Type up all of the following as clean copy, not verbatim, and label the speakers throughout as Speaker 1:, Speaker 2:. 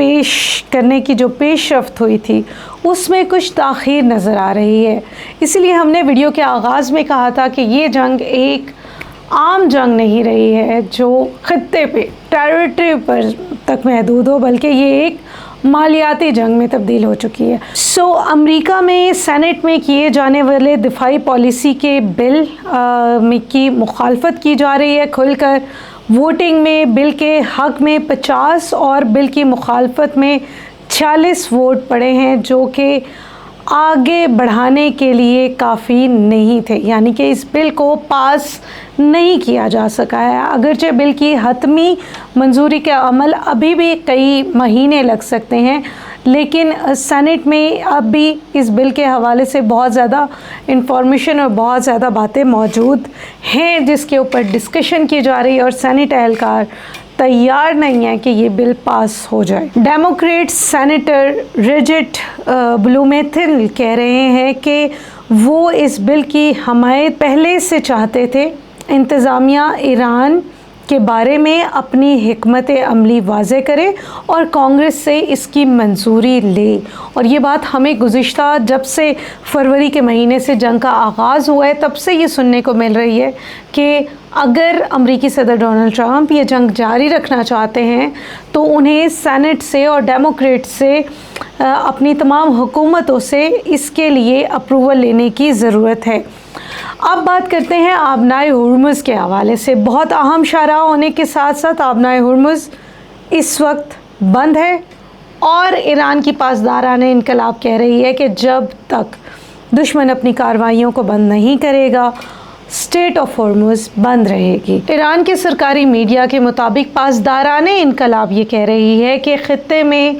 Speaker 1: پیش کرنے کی جو پیش رفت ہوئی تھی اس میں کچھ تاخیر نظر آ رہی ہے. اسی لیے ہم نے ویڈیو کے آغاز میں کہا تھا کہ یہ جنگ ایک عام جنگ نہیں رہی ہے جو خطے پہ ٹیریٹری پر تک محدود ہو، بلکہ یہ ایک مالیاتی جنگ میں تبدیل ہو چکی ہے. امریکہ میں سینٹ میں کیے جانے والے دفاعی پالیسی کے بل کی مخالفت کی جا رہی ہے کھل کر. ووٹنگ میں بل کے حق میں 50 اور بل کی مخالفت میں 46 ووٹ پڑے ہیں، جو کہ آگے بڑھانے کے لیے کافی نہیں تھے، یعنی کہ اس بل کو پاس نہیں کیا جا سکا ہے. اگرچہ بل کی حتمی منظوری کے عمل ابھی بھی کئی مہینے لگ سکتے ہیں، لیکن سینٹ میں اب بھی اس بل کے حوالے سے بہت زیادہ انفارمیشن اور بہت زیادہ باتیں موجود ہیں جس کے اوپر ڈسکشن کی جا رہی ہے، اور سینٹ اہلکار تیار نہیں ہے کہ یہ بل پاس ہو جائے. ڈیموکریٹ سینیٹر ریجٹ بلومینتھل کہہ رہے ہیں کہ وہ اس بل کی حمایت پہلے سے چاہتے تھے. انتظامیہ ایران کے بارے میں اپنی حکمت عملی واضح کرے اور کانگریس سے اس کی منظوری لے. اور یہ بات ہمیں گزشتہ جب سے فروری کے مہینے سے جنگ کا آغاز ہوا ہے تب سے یہ سننے کو مل رہی ہے کہ اگر امریکی صدر ڈونلڈ ٹرمپ یہ جنگ جاری رکھنا چاہتے ہیں تو انہیں سینٹ سے اور ڈیموکریٹ سے اپنی تمام حکومتوں سے اس کے لیے اپروول لینے کی ضرورت ہے. اب بات کرتے ہیں آبنائے ہرمز کے حوالے سے. بہت اہم شاہراہ ہونے کے ساتھ ساتھ آبنائے ہرمز اس وقت بند ہے، اور ایران کی پاسداران انقلاب کہہ رہی ہے کہ جب تک دشمن اپنی کارروائیوں کو بند نہیں کرے گا اسٹریٹ آف ہرمز بند رہے گی. ایران کے سرکاری میڈیا کے مطابق پاسداران انقلاب یہ کہہ رہی ہے کہ خطے میں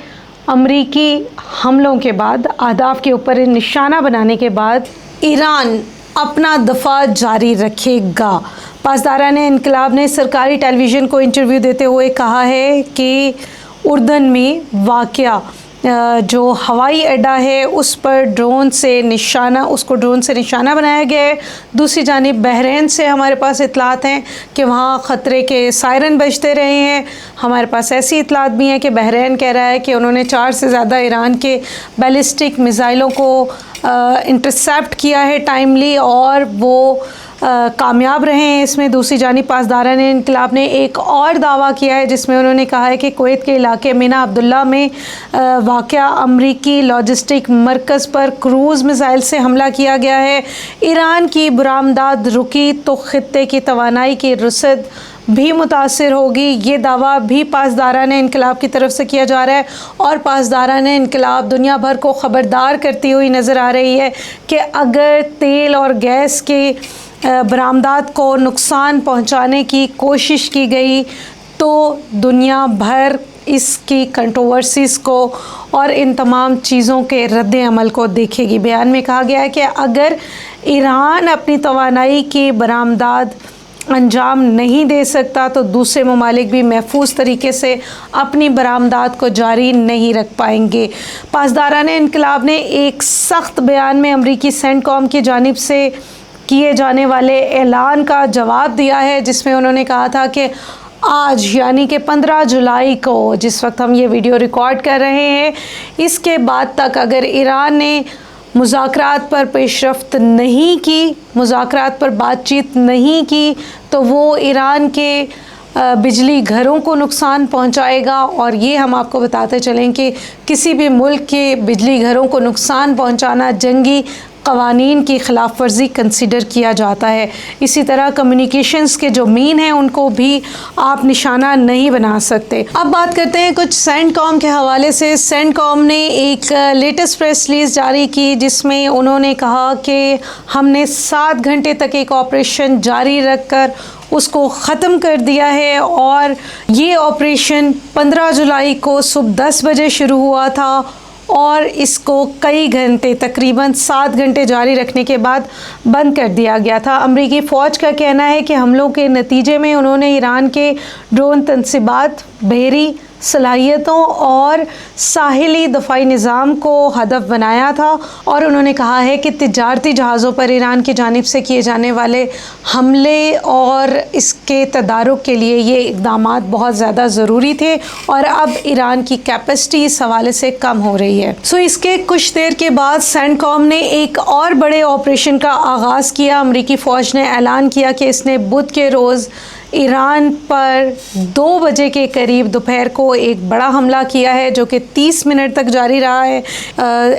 Speaker 1: امریکی حملوں کے بعد، اہداف کے اوپر نشانہ بنانے کے بعد ایران اپنا دفاع جاری رکھے گا. پاسداران انقلاب نے سرکاری ٹیلی ویژن کو انٹرویو دیتے ہوئے کہا ہے کہ اردن میں واقع جو ہوائی اڈہ ہے اس پر ڈرون سے نشانہ بنایا گیا ہے. دوسری جانب بحرین سے ہمارے پاس اطلاعات ہیں کہ وہاں خطرے کے سائرن بجتے رہے ہیں. ہمارے پاس ایسی اطلاعات بھی ہیں کہ بحرین کہہ رہا ہے کہ انہوں نے 4 سے زیادہ ایران کے بیلسٹک میزائلوں کو انٹرسیپٹ کیا ہے ٹائملی، اور وہ کامیاب رہے ہیں اس میں. دوسری جانب پاسداران انقلاب نے ایک اور دعویٰ کیا ہے جس میں انہوں نے کہا ہے کہ کویت کے علاقے مینا عبداللہ میں واقع امریکی لاجسٹک مرکز پر کروز میزائل سے حملہ کیا گیا ہے. ایران کی برآمدات رکی تو خطے کی توانائی کی رسد بھی متاثر ہوگی. یہ دعویٰ بھی پاسداران انقلاب کی طرف سے کیا جا رہا ہے، اور پاسداران انقلاب دنیا بھر کو خبردار کرتی ہوئی نظر آ رہی ہے کہ اگر تیل اور گیس کے برآمدات کو نقصان پہنچانے کی کوشش کی گئی تو دنیا بھر اس کی کنٹروورسیز کو اور ان تمام چیزوں کے رد عمل کو دیکھے گی. بیان میں کہا گیا ہے کہ اگر ایران اپنی توانائی کی برآمدات انجام نہیں دے سکتا تو دوسرے ممالک بھی محفوظ طریقے سے اپنی برآمدات کو جاری نہیں رکھ پائیں گے. پاسداران انقلاب نے ایک سخت بیان میں امریکی سینٹ کام کی جانب سے کیے جانے والے اعلان کا جواب دیا ہے، جس میں انہوں نے کہا تھا کہ آج یعنی کہ 15 جولائی کو جس وقت ہم یہ ویڈیو ریکارڈ کر رہے ہیں، اس کے بعد تک اگر ایران نے مذاکرات پر پیش رفت نہیں کی، مذاکرات پر بات چیت نہیں کی، تو وہ ایران کے بجلی گھروں کو نقصان پہنچائے گا. اور یہ ہم آپ کو بتاتے چلیں کہ کسی بھی ملک کے بجلی گھروں کو نقصان پہنچانا جنگی قوانین کی خلاف ورزی کنسیڈر کیا جاتا ہے. اسی طرح کمیونیکیشنز کے جو مین ہیں ان کو بھی آپ نشانہ نہیں بنا سکتے. اب بات کرتے ہیں کچھ سینٹ کام کے حوالے سے. سینٹ کام نے ایک لیٹسٹ پریس ریلیز جاری کی جس میں انہوں نے کہا کہ ہم نے 7 گھنٹے تک ایک آپریشن جاری رکھ کر اس کو ختم کر دیا ہے، اور یہ آپریشن 15 جولائی کو صبح 10 بجے شروع ہوا تھا اور اس کو کئی گھنٹے تقریباً 7 گھنٹے جاری رکھنے کے بعد بند کر دیا گیا تھا. امریکی فوج کا کہنا ہے کہ حملوں کے نتیجے میں انہوں نے ایران کے ڈرون تنصیبات، بحری صلاحیتوں اور ساحلی دفاعی نظام کو ہدف بنایا تھا، اور انہوں نے کہا ہے کہ تجارتی جہازوں پر ایران کی جانب سے کیے جانے والے حملے اور اس کے تدارک کے لیے یہ اقدامات بہت زیادہ ضروری تھے، اور اب ایران کی کیپیسٹی اس حوالے سے کم ہو رہی ہے۔ اس کے کچھ دیر کے بعد سینٹ کام نے ایک اور بڑے آپریشن کا آغاز کیا۔ امریکی فوج نے اعلان کیا کہ اس نے بدھ کے روز ایران پر 2 بجے کے قریب دوپہر کو ایک بڑا حملہ کیا ہے، جو کہ 30 منٹ تک جاری رہا ہے۔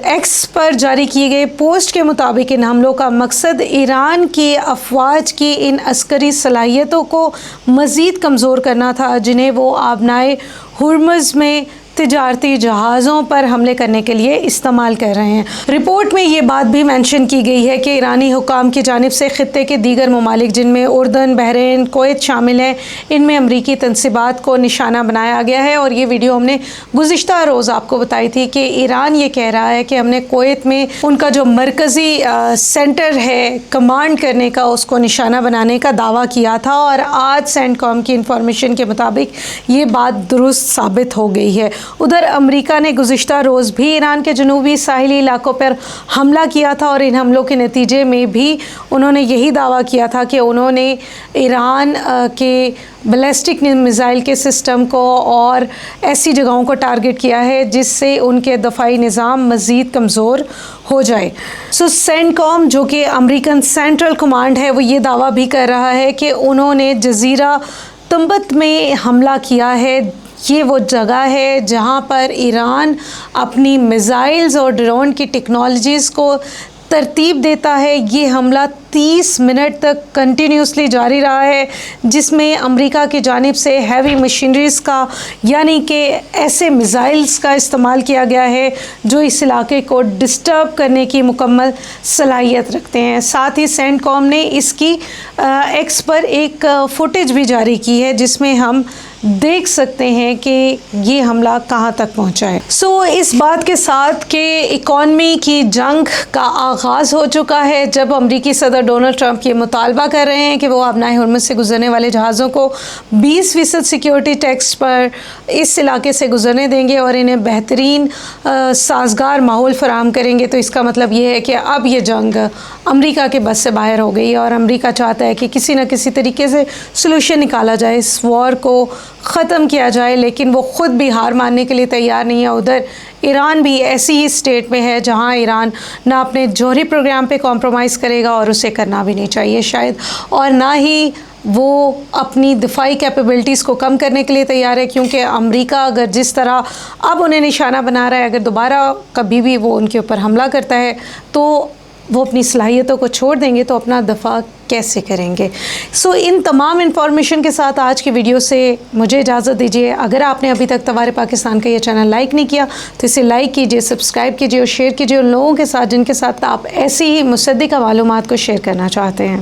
Speaker 1: ایکس پر جاری کیے گئے پوسٹ کے مطابق ان حملوں کا مقصد ایران کی افواج کی ان عسکری صلاحیتوں کو مزید کمزور کرنا تھا جنہیں وہ آبنائے ہرمز میں تجارتی جہازوں پر حملے کرنے کے لیے استعمال کر رہے ہیں۔ رپورٹ میں یہ بات بھی مینشن کی گئی ہے کہ ایرانی حکام کی جانب سے خطے کے دیگر ممالک جن میں اردن، بحرین، کویت شامل ہیں، ان میں امریکی تنصیبات کو نشانہ بنایا گیا ہے، اور یہ ویڈیو ہم نے گزشتہ روز آپ کو بتائی تھی کہ ایران یہ کہہ رہا ہے کہ ہم نے کویت میں ان کا جو مرکزی سینٹر ہے کمانڈ کرنے کا، اس کو نشانہ بنانے کا دعویٰ کیا تھا، اور آج سینٹ کام کی انفارمیشن کے مطابق یہ بات درست ثابت ہو گئی ہے۔ ادھر امریکہ نے گزشتہ روز بھی ایران کے جنوبی ساحلی علاقوں پر حملہ کیا تھا، اور ان حملوں کے نتیجے میں بھی انہوں نے یہی دعویٰ کیا تھا کہ انہوں نے ایران کے بیلسٹک میزائل کے سسٹم کو اور ایسی جگہوں کو ٹارگٹ کیا ہے جس سے ان کے دفاعی نظام مزید کمزور ہو جائے۔ سینٹ کام جو کہ امریکن سینٹرل کمانڈ ہے، وہ یہ دعویٰ بھی کر رہا ہے کہ انہوں نے جزیرہ تنبت میں حملہ کیا ہے۔ یہ وہ جگہ ہے جہاں پر ایران اپنی میزائلز اور ڈرون کی ٹیکنالوجیز کو ترتیب دیتا ہے۔ یہ حملہ 30 منٹ تک کنٹینیوسلی جاری رہا ہے، جس میں امریکہ کی جانب سے ہیوی مشینریز کا، یعنی کہ ایسے میزائلز کا استعمال کیا گیا ہے جو اس علاقے کو ڈسٹرب کرنے کی مکمل صلاحیت رکھتے ہیں۔ ساتھ ہی سینٹ کام نے اس کی ایکس پر ایک فوٹیج بھی جاری کی ہے جس میں ہم دیکھ سکتے ہیں کہ یہ حملہ کہاں تک پہنچا ہے۔ اس بات کے ساتھ کہ اکانومی کی جنگ کا آغاز ہو چکا ہے، جب امریکی صدر ڈونلڈ ٹرمپ یہ مطالبہ کر رہے ہیں کہ وہ آبنائے ہرمز سے گزرنے والے جہازوں کو 20% سیکیورٹی ٹیکس پر اس علاقے سے گزرنے دیں گے اور انہیں بہترین سازگار ماحول فراہم کریں گے، تو اس کا مطلب یہ ہے کہ اب یہ جنگ امریکہ کے بس سے باہر ہو گئی، اور امریکہ چاہتا ہے کہ کسی نہ کسی طریقے سے سلوشن نکالا جائے، اس وار کو ختم کیا جائے، لیکن وہ خود بھی ہار ماننے کے لیے تیار نہیں ہے۔ ادھر ایران بھی ایسی ہی سٹیٹ میں ہے جہاں ایران نہ اپنے جوہری پروگرام پہ کمپرومائز کرے گا، اور اسے کرنا بھی نہیں چاہیے شاید، اور نہ ہی وہ اپنی دفاعی کیپیبلٹیز کو کم کرنے کے لیے تیار ہے، کیونکہ امریکہ اگر جس طرح اب انہیں نشانہ بنا رہا ہے، اگر دوبارہ کبھی بھی وہ ان کے اوپر حملہ کرتا ہے تو وہ اپنی صلاحیتوں کو چھوڑ دیں گے، تو اپنا دفاع کیسے کریں گے؟ ان تمام انفارمیشن کے ساتھ آج کی ویڈیو سے مجھے اجازت دیجیے۔ اگر آپ نے ابھی تک توار پاکستان کا یہ چینل لائک نہیں کیا تو اسے لائک کیجیے، سبسکرائب کیجیے اور شیئر کیجیے ان لوگوں کے ساتھ جن کے ساتھ آپ ایسی ہی مصدقہ معلومات کو شیئر کرنا چاہتے ہیں۔